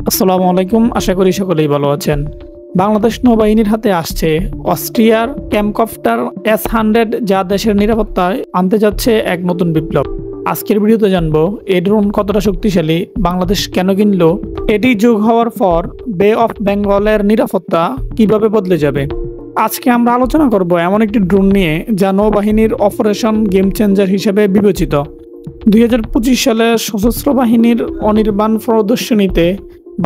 আসসালামু আলাইকুম, আশা করি সকলেই ভালো আছেন। বাংলাদেশ নৌবাহিনীর হাতে আসছে অস্ট্রিয়ার ক্যামকপ্টার S-100, যা দেশের নিরাপত্তায় আনতে যাচ্ছে এক নতুন বিপ্লব। আজকের ভিডিওতে জানবো এই ড্রোন কতটা শক্তিশালী, বাংলাদেশ কেন কিনলো, এটি যোগ হওয়ার পর বে অফ বেঙ্গলের নিরাপত্তা কিভাবে বদলে যাবে। আজকে আমরা আলোচনা করব এমন একটি ড্রোন নিয়ে যা নৌবাহিনীর অপারেশন গেম চেঞ্জার হিসেবে বিবেচিত। 2025 সালে সশস্ত্র বাহিনীর অনির্বাণ প্রদর্শনীতে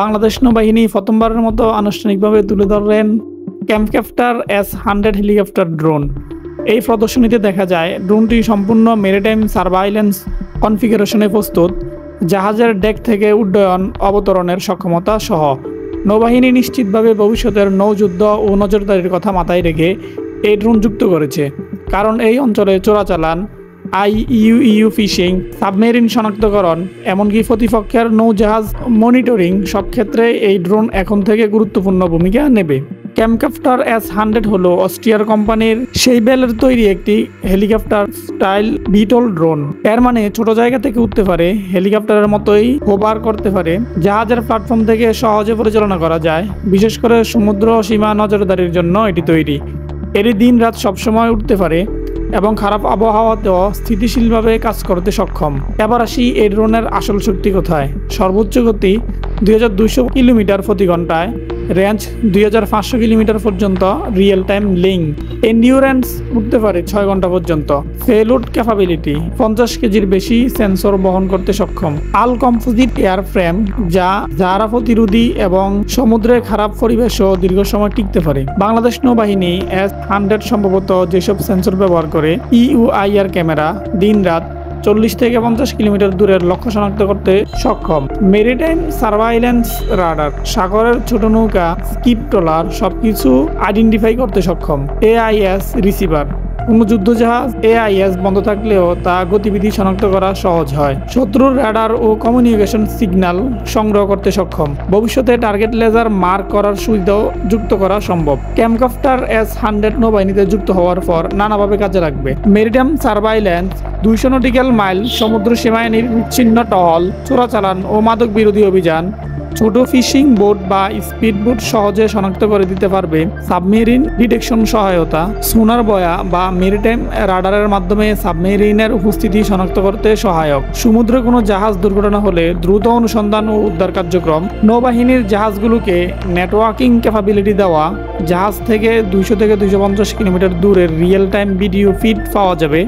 বাংলাদেশ নৌবাহিনী প্রথমবারের মতো আনুষ্ঠানিকভাবে তুলে ধরলেন ক্যামকপ্টার S-100 হেলিকপ্টার ড্রোন। এই প্রদর্শনীতে দেখা যায় ড্রোনটি সম্পূর্ণ মেরিটাইম সার্ভাইলেন্স কনফিগারেশনে প্রস্তুত, জাহাজের ডেক থেকে উড্ডয়ন অবতরণের সক্ষমতা সহ। নৌবাহিনী নিশ্চিতভাবে ভবিষ্যতের নৌযুদ্ধ ও নজরদারির কথা মাথায় রেখে এই ড্রোন যুক্ত করেছে, কারণ এই অঞ্চলে চোরাচালান, IUU ফিশিং, সাবমেরিন শনাক্তকরণ, এমনকি প্রতিপক্ষের নৌজাহাজ মনিটরিং সব ক্ষেত্রে এই ড্রোন এখন থেকে গুরুত্বপূর্ণ ভূমিকা নেবে। ক্যামকপ্টার S-100 হলো অস্ট্রিয়ার কোম্পানির সেইবেলের তৈরি একটি হেলিকপ্টার স্টাইল বিটল ড্রোন। এর মানে ছোট জায়গা থেকে উঠতে পারে, হেলিকপ্টারের মতোই হোভার করতে পারে, জাহাজের প্ল্যাটফর্ম থেকে সহজে পরিচালনা করা যায়। বিশেষ করে সমুদ্র সীমা নজরদারির জন্য এটি তৈরি। এটি দিন রাত সবসময় উঠতে পারে এবং খারাপ আবহাওয়াতেও স্থিতিশীলভাবে কাজ করতে সক্ষম। এবার আসি এই ড্রোনের আসল শক্তি কোথায়। সর্বোচ্চ গতি 2200 কিলোমিটার প্রতি ঘন্টায়, রেঞ্জ 2500 কিলোমিটার পর্যন্ত, রিয়েল টাইম লিঙ্ক, এন্ডিউরেন্স উঠতে পারে 6 ঘন্টা পর্যন্ত, পেলোড ক্যাপাবিলিটি 50 কেজির বেশি সেন্সর বহন করতে সক্ষম, আল কম্পোজিট এয়ার ফ্রেম যা জারা প্রতিরোধী এবং সমুদ্রের খারাপ পরিবেশও দীর্ঘ সময় টিকতে পারে। বাংলাদেশ নৌবাহিনী S-100 সম্ভবত যেসব সেন্সর ব্যবহার করে, EUIR ক্যামেরা দিন রাত 40 থেকে 50 কিলোমিটার দূরের লক্ষ্য শনাক্ত করতে সক্ষম, মেরিটাইম সার্ভাইলেন্স রাডার সাগরের ছোট নৌকা, স্কিপ ট্রলার সবকিছু আইডেন্টিফাই করতে সক্ষম, AIS রিসিভার কোনো যুদ্ধজাহাজ AIS বন্ধ থাকলেও তা গতিবিধি শনাক্ত করা সহজ হয়, শত্রুর রাডার ও কমিউনিকেশন সিগন্যাল সংগ্রহ করতে সক্ষম। ভবিষ্যতে টার্গেট লেজার মার্ক করার সুবিধাও যুক্ত করা সম্ভব। ক্যামকপ্টার S-100 নৌবাহিনীতে যুক্ত হওয়ার পর নানাভাবে কাজে লাগবে। মেরিটাইম সার্ভাইলেন্স 200 নটিক্যাল মাইল সমুদ্র সীমায় নিরবিচ্ছিন্ন টহল, চোরাচালান ও মাদক বিরোধী অভিযান, ছোট ফিশিং বোট বা স্পিড বোট সহজে শনাক্ত করে দিতে পারবে, সাবমেরিন ডিটেকশন সহায়তা, সোনার বয়া বা মেরিটাইম রাডারের মাধ্যমে সাবমেরিনের উপস্থিতি শনাক্ত করতে সহায়ক, সমুদ্রে কোনো জাহাজ দুর্ঘটনা হলে দ্রুত অনুসন্ধান ও উদ্ধার কার্যক্রম, নৌবাহিনীর জাহাজগুলোকে নেটওয়ার্কিং ক্যাপাবিলিটি দেওয়া, জাহাজ থেকে 200 থেকে 250 কিলোমিটার দূরের রিয়েল টাইম ভিডিও ফিড পাওয়া যাবে,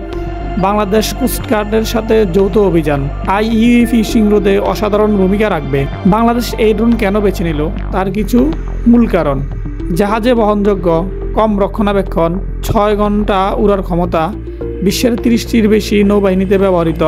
বাংলাদেশ কোস্টগার্ডের সাথে যৌথ অভিযান, IUU ফিশিং রোধে অসাধারণ ভূমিকা রাখবে। বাংলাদেশ এই ড্রোন কেন বেছে নিল তার কিছু মূল কারণ: জাহাজে বহনযোগ্য, কম রক্ষণাবেক্ষণ, 6 ঘন্টা উড়ার ক্ষমতা, বিশ্বের 30টির বেশি নৌবাহিনীতে ব্যবহৃত,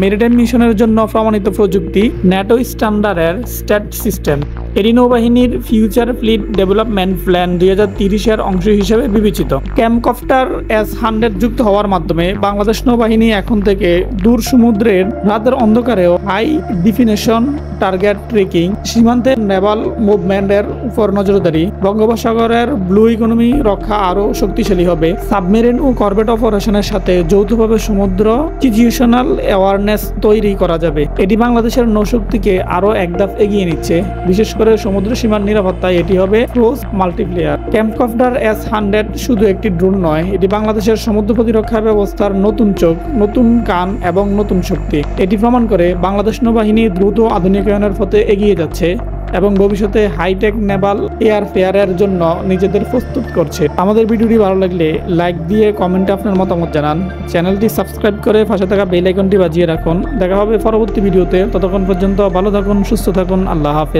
মেরিটাইম মিশনের জন্য প্রমাণিত প্রযুক্তি, ন্যাটো স্ট্যান্ডার্ডের স্ট্যাট সিস্টেম। এটি নৌবাহিনীর ফিউচার ফ্লিট ডেভেলপমেন্ট প্ল্যান 2030-এর অংশ হিসেবে বিবেচিত। ক্যামকপ্টার S-100 যুক্ত হওয়ার মাধ্যমে বাংলাদেশ নৌবাহিনী এখন থেকে দূর সমুদ্রের রাতের অন্ধকারেও হাই ডিফিনেশন টার্গেট ট্রেকিং, সীমান্তের নেভাল মুভমেন্টের উপর নজরদারি, বঙ্গোপসাগরের ব্লু ইকোনমি রক্ষা আরও শক্তিশালী হবে। সাবমেরিন ও করভেট অপারেশনের সাথে যৌথভাবে সমুদ্র সিচুয়েশনাল অ্যাওয়ারনেস তৈরি করা যাবে। এটি বাংলাদেশের নৌশক্তিকে আরও এক ধাপ এগিয়ে নিচ্ছে, বিশেষ করে সমুদ্র সীমার নিরাপত্তায় এটি হবে ক্লোজ মাল্টিপ্লেয়ার। ক্যামকপ্টার S-100 শুধু একটি ড্রোন নয়, এটি বাংলাদেশের সমুদ্র প্রতিরক্ষা ব্যবস্থার নতুন চোখ, নতুন কান এবং নতুন শক্তি। এটি প্রমাণ করে বাংলাদেশ নৌবাহিনী দ্রুত আধুনিকায়নের পথে এগিয়ে যাচ্ছে এবং ভবিষ্যতে হাইটেক নেভাল এয়ারফেয়ারের জন্য নিজেদের প্রস্তুত করছে। আমাদের ভিডিওটি ভালো লাগলে লাইক দিয়ে কমেন্টে আপনার মতামত জানান, চ্যানেলটি সাবস্ক্রাইব করে পাশে থাকা বেল আইকনটি বাজিয়ে রাখুন। দেখা হবে পরবর্তী ভিডিওতে, ততক্ষণ পর্যন্ত ভালো থাকুন, সুস্থ থাকুন, আল্লাহ হাফেজ।